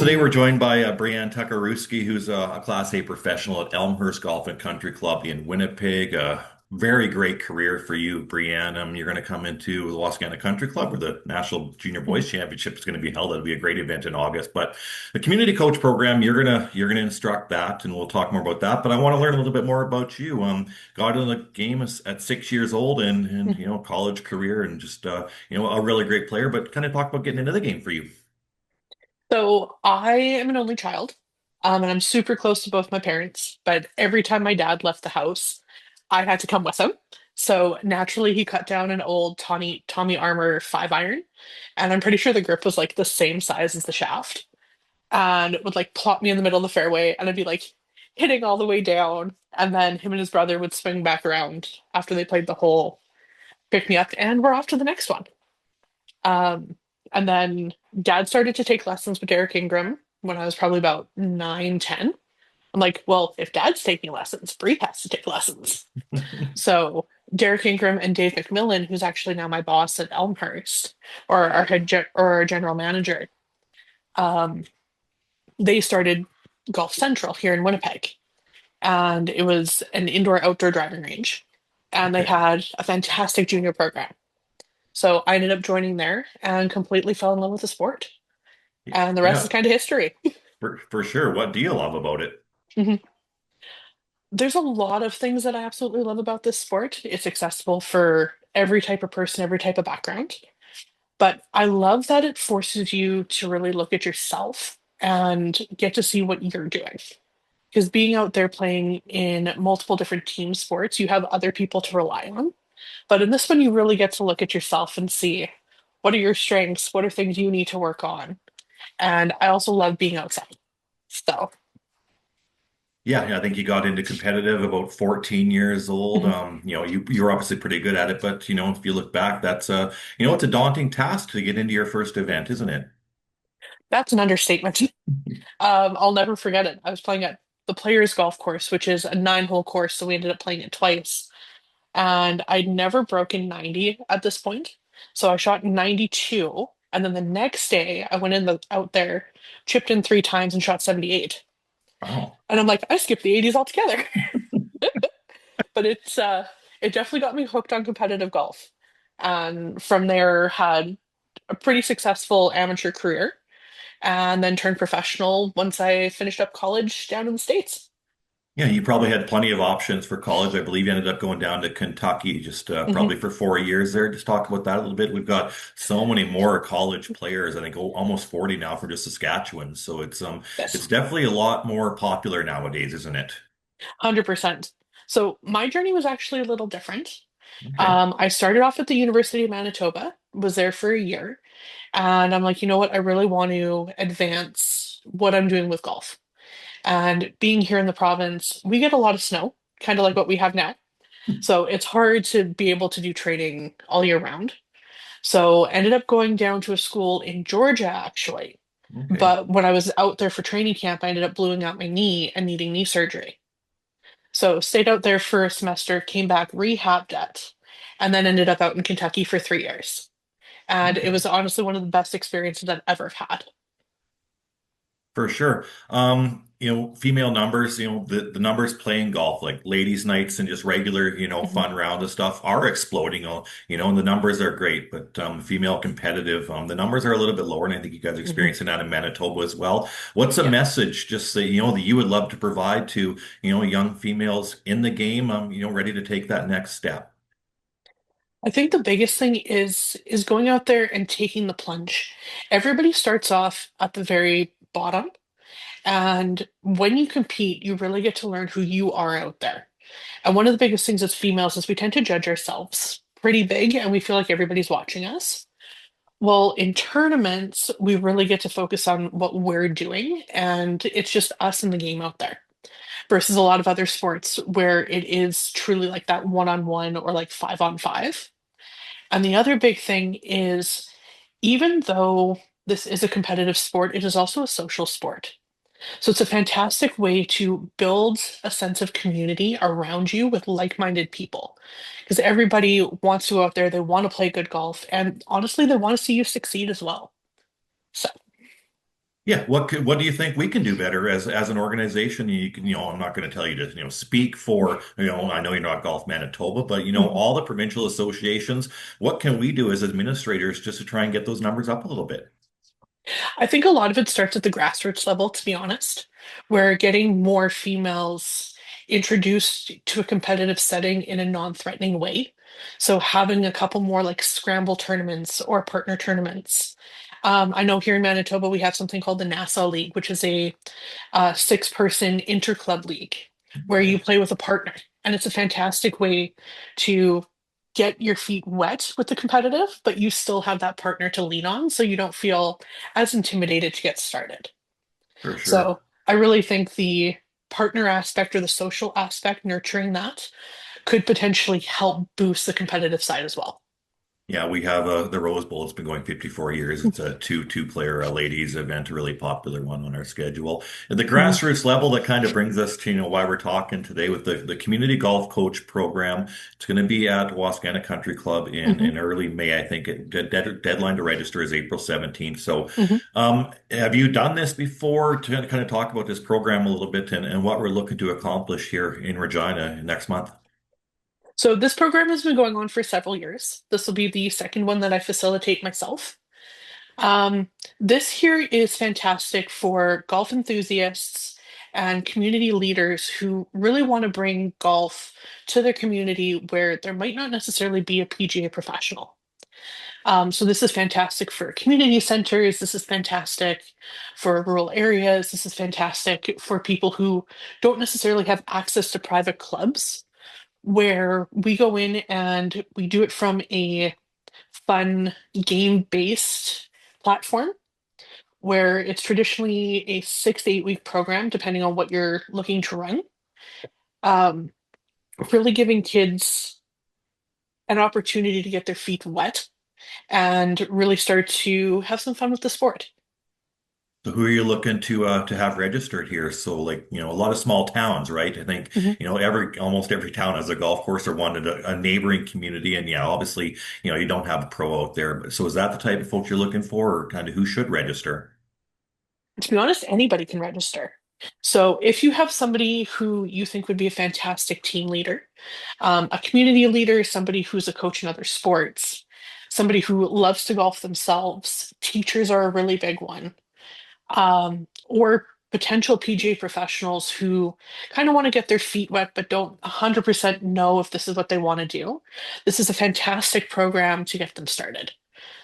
today we're joined by Bri-ann Tokariwski, who's a Class A professional at Elmhurst Golf and Country Club in Winnipeg. A very great career for you, Bri-ann. You're going to come into the Wascana Country Club, where the National Junior Boys Championship is going to be held. It'll be a great event in August. But the community coach program, you're gonna instruct that, and we'll talk more about that. But I want to learn a little bit more about you. Got into the game at 6 years old, and college career, and just a really great player. But kind of talk about getting into the game for you. So I am an only child, and I'm super close to both my parents. But every time my dad left the house, I had to come with him. So naturally, he cut down an old Tommy Armour 5 iron, and I'm pretty sure the grip was like the same size as the shaft, and would like plop me in the middle of the fairway, and I'd be like hitting all the way down, and then him and his brother would swing back around after they played the hole, pick me up, and we're off to the next one. Um, and then dad started to take lessons with Derek Ingram when I was probably about 9, 10. I'm like, well, if dad's taking lessons, Bree has to take lessons. So Derek Ingram and Dave McMillan, who's actually now my boss at Elmhurst, or our general manager, um, they started Golf Central here in Winnipeg. And it was an indoor outdoor driving range. And they Okay. had a fantastic junior program. So I ended up joining there and completely fell in love with the sport. And the rest is Yeah, kind of history. for sure. What do you love about it? Mhm. There's a lot of things that I absolutely love about this sport. It's accessible for every type of person, every type of background. But I love that it forces you to really look at yourself and get to see what you're doing. Because being out there playing in multiple different team sports, you have other people to rely on. But in this one, you really get to look at yourself and see what are your strengths, what are things you need to work on. And I also love being outside. So, Yeah, I think you got into competitive about 14 years old. mhm. You're obviously pretty good at it, but if you look back, it's a daunting task to get into your first event, isn't it? That's an understatement. I'll never forget it. I was playing at the Players Golf Course, which is a 9-hole course, so we ended up playing it twice. And I'd never broken 90 at this point. So I shot 92. And then the next day, I went out there, chipped in 3 times, and shot 78. Wow. And I'm like, I skipped the 80s altogether. But it definitely got me hooked on competitive golf. And from there, had a pretty successful amateur career and then turned professional once I finished up college down in the States. Yeah, you probably had plenty of options for college. I believe you ended up going down to Kentucky, just Mhm. probably for 4 years there. Just talk about that a little bit. We've got so many more college players. I think almost 40 now for just Saskatchewan. So it's Yes, definitely a lot more popular nowadays, isn't it? 100%. So my journey was actually a little different. Okay. I started off at the University of Manitoba, was there for a year, and I'm like, you know what? I really want to advance what I'm doing with golf. And being here in the province, we get a lot of snow, kind of like what we have now. So it's hard to be able to do training all year round. So ended up going down to a school in Georgia, actually. Okay. But when I was out there for training camp, I ended up blowing out my knee and needing knee surgery. So stayed out there for a semester, came back, rehabbed it, and then ended up out in Kentucky for 3 years. And it Okay. was honestly one of the best experiences I've ever had. For sure. Female numbers, the numbers playing golf, like ladies' nights and just regular, Mhm. fun round of stuff are exploding. And the numbers are great, but female competitive, the numbers are a little bit lower, and I think you guys are Mhm. experiencing that in Manitoba as well. What's a Yeah. message just that you would love to provide to, young females in the game, ready to take that next step? I think the biggest thing is going out there and taking the plunge. Everybody starts off at the very bottom, and when you compete, you really get to learn who you are out there. And one of the biggest things as females is we tend to judge ourselves pretty big, and we feel like everybody's watching us. Well, in tournaments, we really get to focus on what we're doing, and it's just us in the game out there versus a lot of other sports where it is truly like that one-on-one or like 5-on-5. And the other big thing is, even though this is a competitive sport, it is also a social sport. So it's a fantastic way to build a sense of community around you with like-minded people. Because everybody wants to go out there, they want to play good golf, and honestly, they want to see you succeed as well. So, Yeah, what do you think we can do better as an organization? You can, I'm not going to tell you to, speak for, I know you're not Golf Manitoba, but Mhm. all the provincial associations, what can we do as administrators just to try and get those numbers up a little bit? I think a lot of it starts at the grassroots level, to be honest, where getting more females introduced to a competitive setting in a non-threatening way. So having a couple more like scramble tournaments or partner tournaments. I know here in Manitoba we have something called the Nassau League, which is a six-person interclub league where you Okay, play with a partner, and it's a fantastic way to get your feet wet with the competitive, but you still have that partner to lean on, so you don't feel as intimidated to get started. for sure. So I really think the partner aspect or the social aspect, nurturing that, could potentially help boost the competitive side as well. Yeah, we have the Rose Bowl. It's been going 54 years. It's a two player ladies event, a really popular one on our schedule. At the Mhm, grassroots level, that kind of brings us to why we're talking today with the community golf coach program. It's going to be at Wascana Country Club in mhm, early May. I think deadline to register is April 17th. So, mhm. have you done this before to kind of talk about this program a little bit and what we're looking to accomplish here in Regina next month? So this program has been going on for several years. This will be the second one that I facilitate myself. Um, this here is fantastic for golf enthusiasts and community leaders who really want to bring golf to their community where there might not necessarily be a PGA professional. So this is fantastic for community centers. This is fantastic for rural areas. This is fantastic for people who don't necessarily have access to private clubs, where we go in and we do it from a fun game-based platform where it's traditionally a 6 to 8 week program, depending on what you're looking to run. Um, really giving kids an opportunity to get their feet wet and really start to have some fun with the sport. So who are you looking to have registered here? So like, a lot of small towns, right? I think, Mhm. every almost every town has a golf course or one in a neighboring community. And yeah, obviously, you don't have a pro out there. But so is that the type of folks you're looking for, or kind of who should register? To be honest, anybody can register. So if you have somebody who you think would be a fantastic team leader, a community leader, somebody who's a coach in other sports, somebody who loves to golf themselves, teachers are a really big one, or potential PGA professionals who kind of want to get their feet wet but don't 100% know if this is what they want to do. This is a fantastic program to get them started.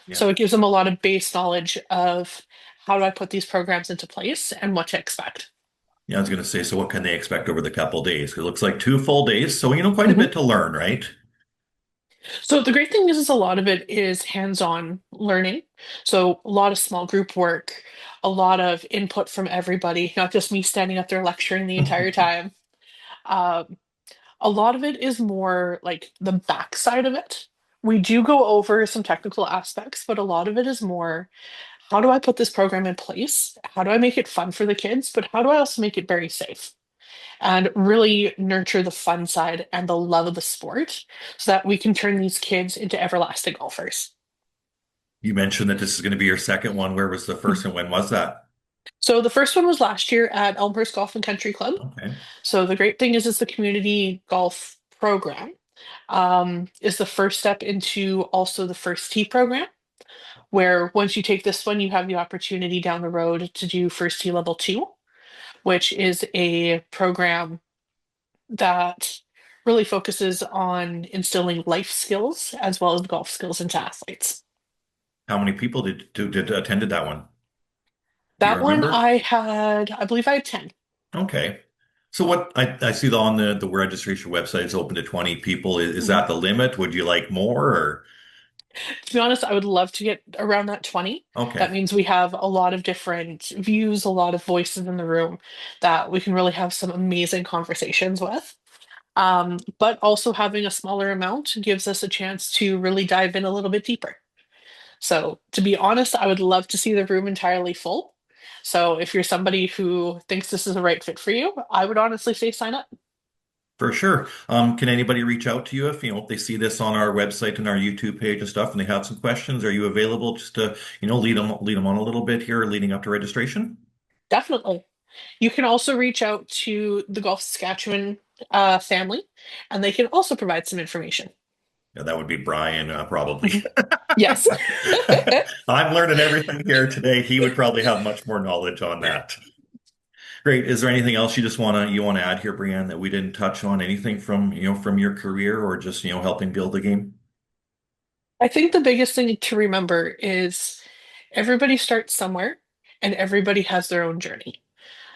Yeah. So it gives them a lot of base knowledge of how do I put these programs into place and what to expect. Yeah, I was going to say, so what can they expect over the couple days? 'Cause it looks like 2 full days. So, quite a Mhm. bit to learn, right? So the great thing is a lot of it is hands-on learning. So a lot of small group work, a lot of input from everybody, not just me standing up there lecturing the entire time. Um, a lot of it is more like the backside of it. We do go over some technical aspects, but a lot of it is more how do I put this program in place? How do I make it fun for the kids? But how do I also make it very safe? And really nurture the fun side and the love of the sport so that we can turn these kids into everlasting golfers. You mentioned that this is going to be your second one. Where was the first and when was that? So the first one was last year at Elmhurst Golf and Country Club. Okay. So the great thing is it's the community golf program is the first step into also the first tee program, where once you take this one, you have the opportunity down the road to do first tee level two, which is a program that really focuses on instilling life skills as well as golf skills into athletes. How many people did attended that one? Do you That one remember? I believe I had 10. Okay. So what I see on the registration website is open to 20 people. Is Mhm. that the limit? Would you like more or To be honest, I would love to get around that 20. That okay. means we have a lot of different views, a lot of voices in the room that we can really have some amazing conversations with. But also having a smaller amount gives us a chance to really dive in a little bit deeper. So, to be honest, I would love to see the room entirely full. So, if you're somebody who thinks this is the right fit for you, I would honestly say sign up. For sure. Can anybody reach out to you if if they see this on our website and our YouTube page and stuff, and they have some questions? Are you available just to lead them on a little bit here, leading up to registration? Definitely. You can also reach out to the Gulf Saskatchewan family, and they can also provide some information. Yeah, that would be Brian, probably. Mhm. Yes. I'm learning everything here today. He would probably have much more knowledge on that. Great. Is there anything else you want to add here, Brianne, that we didn't touch on? Anything from your career or just helping build the game? I think the biggest thing to remember is everybody starts somewhere and everybody has their own journey.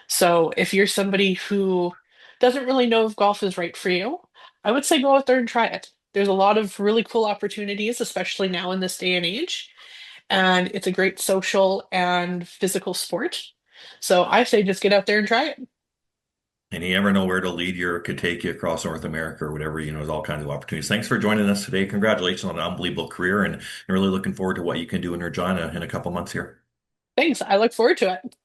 So if you're somebody who doesn't really know if golf is right for you, I would say go out there and try it. There's a lot of really cool opportunities, especially now in this day and age, and it's a great social and physical sport. So I say just get out there and try it. And you never know where to lead you or could take you across North America or whatever, there's all kinds of opportunities. Thanks for joining us today. Congratulations on an unbelievable career and really looking forward to what you can do in Regina in a couple months here. Thanks. I look forward to it.